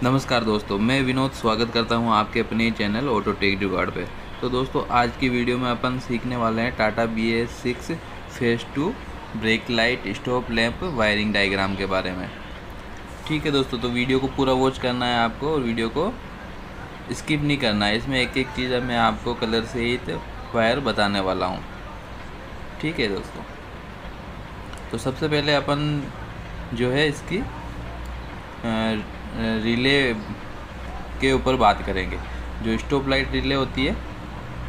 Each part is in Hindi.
नमस्कार दोस्तों, मैं विनोद स्वागत करता हूं आपके अपने चैनल ऑटो टेक जुगाड़ पे। तो दोस्तों, आज की वीडियो में अपन सीखने वाले हैं Tata BS6 phase 2 brake light stop lamp wiring diagram के बारे में। ठीक है दोस्तों, तो वीडियो को पूरा वॉच करना है आपको और वीडियो को स्किप नहीं करना है। इसमें एक एक चीज़ मैं आपको कलर सहित वायर बताने वाला हूँ। ठीक है दोस्तों, तो सबसे पहले अपन जो है इसकी रिले के ऊपर बात करेंगे। जो स्टॉप लाइट रिले होती है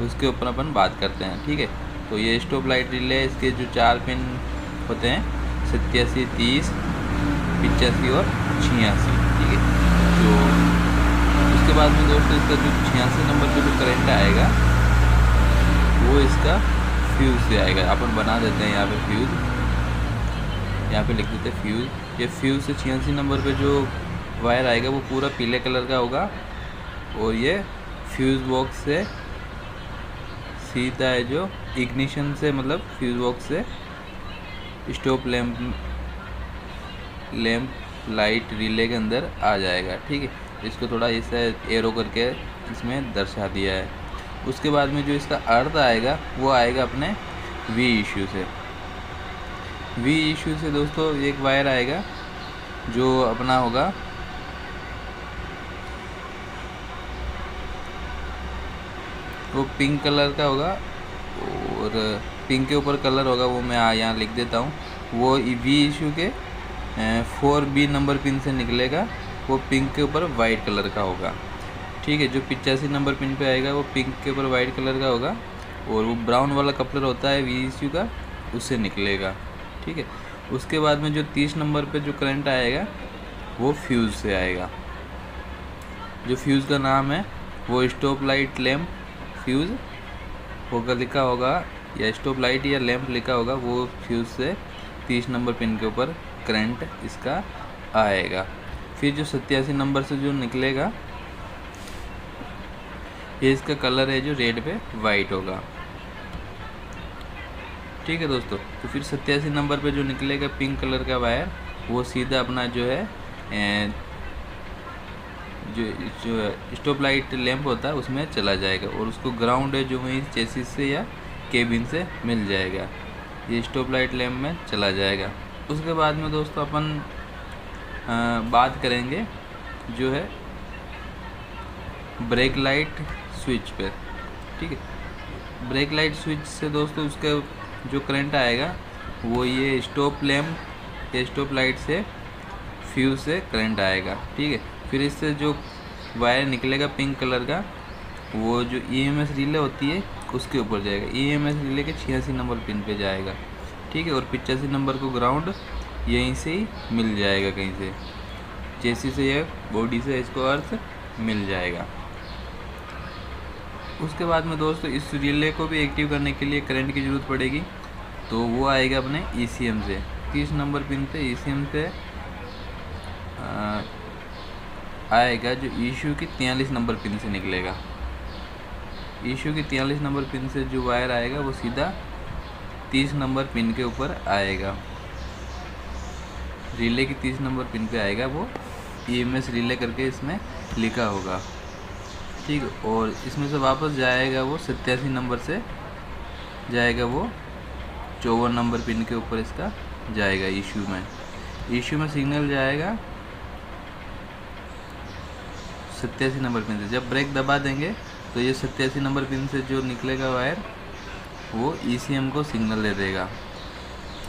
उसके ऊपर अपन बात करते हैं। ठीक है, तो ये स्टॉप लाइट रिले, इसके जो 4 पिन होते हैं 87, 30, 85 और 86। ठीक है, जो उसके बाद में दोस्तों इसका जो 86 नंबर पे जो करंट आएगा वो इसका फ्यूज़ से आएगा। अपन बना देते हैं यहाँ पे फ्यूज़, यहाँ पे लिख देते हैं फ्यूज़। ये फ्यूज़ से 86 नंबर पे जो वायर आएगा वो पूरा पीले कलर का होगा और ये फ्यूज़ बॉक्स से सीधा है जो इग्निशन से, मतलब फ्यूज़ बॉक्स से स्टॉप लैंप लाइट रिले के अंदर आ जाएगा। ठीक है, इसको थोड़ा इसे एरो करके इसमें दर्शा दिया है। उसके बाद में जो इसका अर्थ आएगा वो आएगा अपने वी इशू से। वी इशू से दोस्तों एक वायर आएगा जो अपना होगा वो पिंक कलर का होगा और पिंक के ऊपर कलर होगा, वो मैं यहाँ लिख देता हूँ। वो वी इशू के 4B नंबर पिन से निकलेगा, वो पिंक के ऊपर वाइट कलर का होगा। ठीक है, जो 85 नंबर पिन पे आएगा वो पिंक के ऊपर वाइट कलर का होगा और वो ब्राउन वाला कपलर होता है वी इशू का, उससे निकलेगा। ठीक है, उसके बाद में जो 30 नंबर पे जो करंट आएगा वो फ्यूज़ से आएगा। जो फ्यूज़ का नाम है वो स्टॉप लाइट लैंप फ्यूज़ होगा, लिखा होगा, या स्टॉप लाइट या लैंप लिखा होगा, वो फ्यूज़ से 30 नंबर पिन के ऊपर करंट इसका आएगा। फिर जो 87 नंबर से जो निकलेगा ये इसका कलर है जो रेड पे वाइट होगा। ठीक है दोस्तों, तो फिर 87 नंबर पे जो निकलेगा पिंक कलर का वायर वो सीधा अपना जो है जो स्टॉप लाइट लैंप होता है उसमें चला जाएगा और उसको ग्राउंड है जो वहीं चेसिस से या केबिन से मिल जाएगा, ये स्टॉप लाइट लैंप में चला जाएगा। उसके बाद में दोस्तों अपन बात करेंगे जो है ब्रेक लाइट स्विच पे। ठीक है, ब्रेक लाइट स्विच से दोस्तों उसका जो करंट आएगा वो ये स्टॉप लैंप या स्टॉप लाइट से फ्यूज़ से करंट आएगा। ठीक है, फिर इससे जो वायर निकलेगा पिंक कलर का वो जो EMS रिले होती है उसके ऊपर जाएगा, EMS रिले के 86 नंबर पिन पे जाएगा। ठीक है, और 85 नंबर को ग्राउंड यहीं से ही मिल जाएगा, कहीं से चेसी से या बॉडी से इसको अर्थ मिल जाएगा। उसके बाद में दोस्तों इस रिले को भी एक्टिव करने के लिए करंट की ज़रूरत पड़ेगी, तो वो आएगा अपने ECM से। 30 नंबर पिन पे ECM से आएगा जो इशू की 43 नंबर पिन से निकलेगा। इशू की 43 नंबर पिन से जो वायर आएगा वो सीधा 30 नंबर पिन के ऊपर आएगा, रिले की 30 नंबर पिन पे आएगा, वो EMS रिले करके इसमें लिखा होगा। ठीक है, और इसमें से वापस जाएगा वो 87 नंबर से जाएगा, वो 54 नंबर पिन के ऊपर इसका जाएगा। इशू में सिग्नल जाएगा 87 नंबर पिन से। जब ब्रेक दबा देंगे तो ये 87 नंबर पिन से जो निकलेगा वायर वो ECM को सिग्नल दे देगा,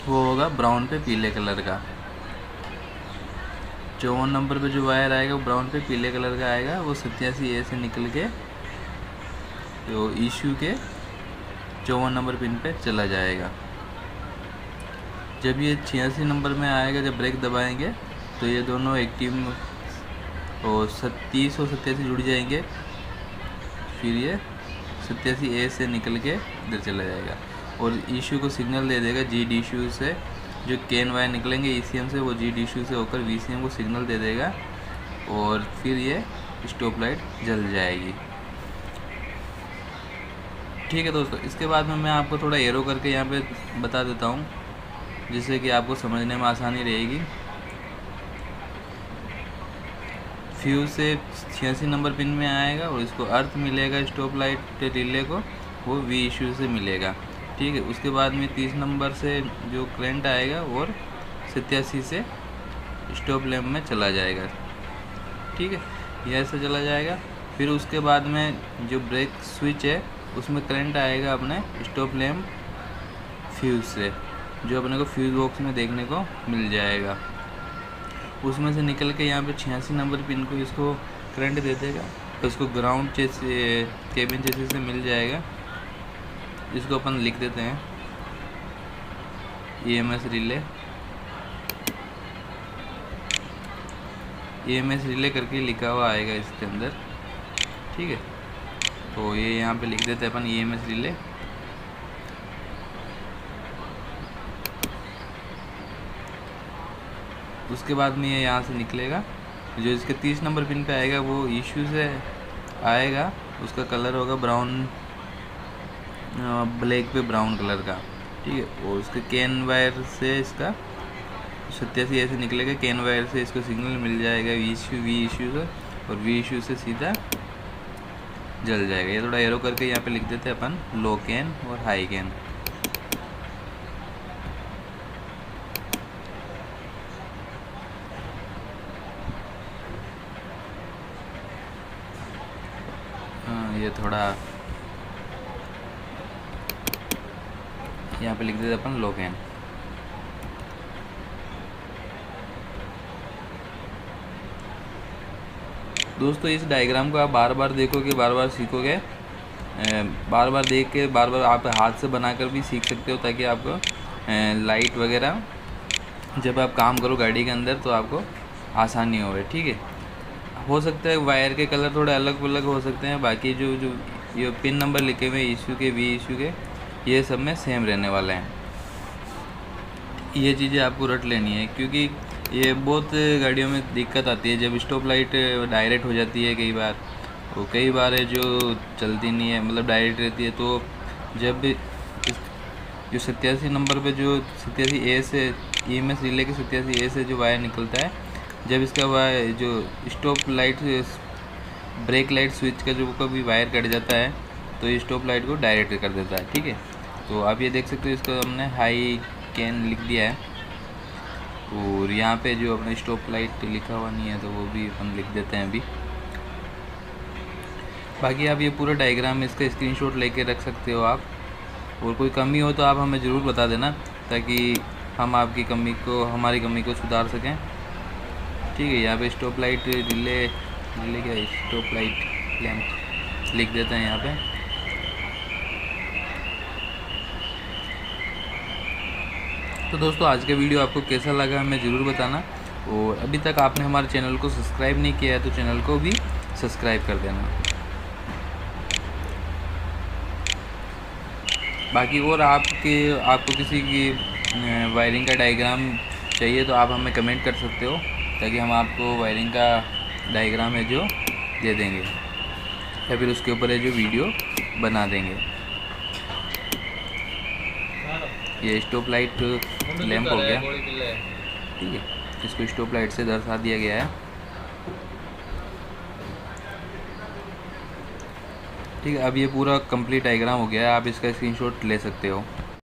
वो होगा ब्राउन पे पीले कलर का। 54 नंबर पे जो वायर आएगा वो ब्राउन पे पीले कलर का आएगा, वो 87A से निकल के तो इशू के 54 नंबर पिन पे चला जाएगा। जब ये 86 नंबर में आएगा, जब ब्रेक दबाएंगे तो ये दोनों एक्टिव और 30 और 87 जुड़ जाएंगे, फिर ये 87A से निकल के इधर चला जाएगा और इशू को सिग्नल दे देगा GD इशू से। जो केन वायर निकलेंगे ECM से वो GD इशू से होकर VCM को सिग्नल दे देगा और फिर ये स्टॉप लाइट जल जाएगी। ठीक है दोस्तों, इसके बाद में मैं आपको थोड़ा एरो करके यहाँ पे बता देता हूँ जिससे कि आपको समझने में आसानी रहेगी। फ्यूज से 86 नंबर पिन में आएगा और इसको अर्थ मिलेगा स्टॉप लाइट रिले को, वो वी इशू से मिलेगा। ठीक है, उसके बाद में 30 नंबर से जो करंट आएगा और 87 से स्टॉप लैम्प में चला जाएगा। ठीक है, ये ऐसे चला जाएगा। फिर उसके बाद में जो ब्रेक स्विच है उसमें करंट आएगा अपने स्टॉप लैम्प फ्यूज से, जो अपने को फ्यूज बॉक्स में देखने को मिल जाएगा। उसमें से निकल के यहाँ पे 86 नंबर पिन को इसको करंट दे देगा, तो इसको ग्राउंड चेसी केबिन चेसी से मिल जाएगा। इसको अपन लिख देते हैं EMS रिले, EMS रिले करके लिखा हुआ आएगा इसके अंदर। ठीक है, तो ये यहाँ पे लिख देते हैं अपन EMS रिले। उसके बाद में ये यहाँ से निकलेगा, जो इसके 30 नंबर पिन पे आएगा वो इशू से आएगा, उसका कलर होगा ब्राउन, ब्लैक पे ब्राउन कलर का। ठीक है, और उसके कैन वायर से इसका 87 ऐसे निकलेगा, कैन वायर से इसको सिग्नल मिल जाएगा वी इशू से, और वी इशू से सीधा जल जाएगा। ये थोड़ा एरो करके यहाँ पे लिख देते हैं अपन लो कैन और हाई कैन। ये थोड़ा यहाँ पे लिख देते अपन लो कैन। दोस्तों इस डायग्राम को आप बार बार देखोगे, बार बार सीखोगे, बार बार देख के बार बार आप हाथ से बनाकर भी सीख सकते हो, ताकि आपको लाइट वगैरह जब आप काम करो गाड़ी के अंदर तो आपको आसानी हो। ठीक है, हो सकता है वायर के कलर थोड़े अलग अलग हो सकते हैं, बाकी जो ये पिन नंबर लिखे हुए इशू के वी इशू के ये सब में सेम रहने वाले हैं। ये चीज़ें आपको रट लेनी है, क्योंकि ये बहुत गाड़ियों में दिक्कत आती है जब स्टॉप लाइट डायरेक्ट हो जाती है। कई बार वो कई बार है जो चलती नहीं है, मतलब डायरेक्ट रहती है। तो जब जो 87 नंबर पे जो 87A से EMS रिले के 87A से जो वायर निकलता है, जब इसका वायर जो stop light brake light switch का जो कभी वायर कट जाता है तो ये स्टॉप लाइट को डायरेक्ट कर देता है। ठीक है, तो आप ये देख सकते हो, इसको हमने हाई कैन लिख दिया है, और यहाँ पे जो अपने स्टॉप लाइट लिखा हुआ नहीं है तो वो भी हम लिख देते हैं अभी। बाकी आप ये पूरा डायग्राम इसका स्क्रीनशॉट लेके रख सकते हो आप, और कोई कमी हो तो आप हमें ज़रूर बता देना, ताकि हम आपकी कमी को, हमारी कमी को सुधार सकें। ठीक है, यहाँ पे स्टॉप लाइट रिले क्या स्टॉप लाइट लैम्प लिख देते हैं यहाँ पे। तो दोस्तों आज का वीडियो आपको कैसा लगा हमें ज़रूर बताना, और अभी तक आपने हमारे चैनल को सब्सक्राइब नहीं किया है तो चैनल को भी सब्सक्राइब कर देना। बाकी और आपको किसी की वायरिंग का डायग्राम चाहिए तो आप हमें कमेंट कर सकते हो, ताकि हम आपको वायरिंग का डायग्राम है जो दे देंगे, या फिर उसके ऊपर है जो वीडियो बना देंगे। ये स्टॉप लाइट लैंप हो गया। ठीक है, इसको स्टॉप लाइट से दर्शा दिया गया है। ठीक है, अब ये पूरा कंप्लीट डायग्राम हो गया है, आप इसका स्क्रीनशॉट ले सकते हो।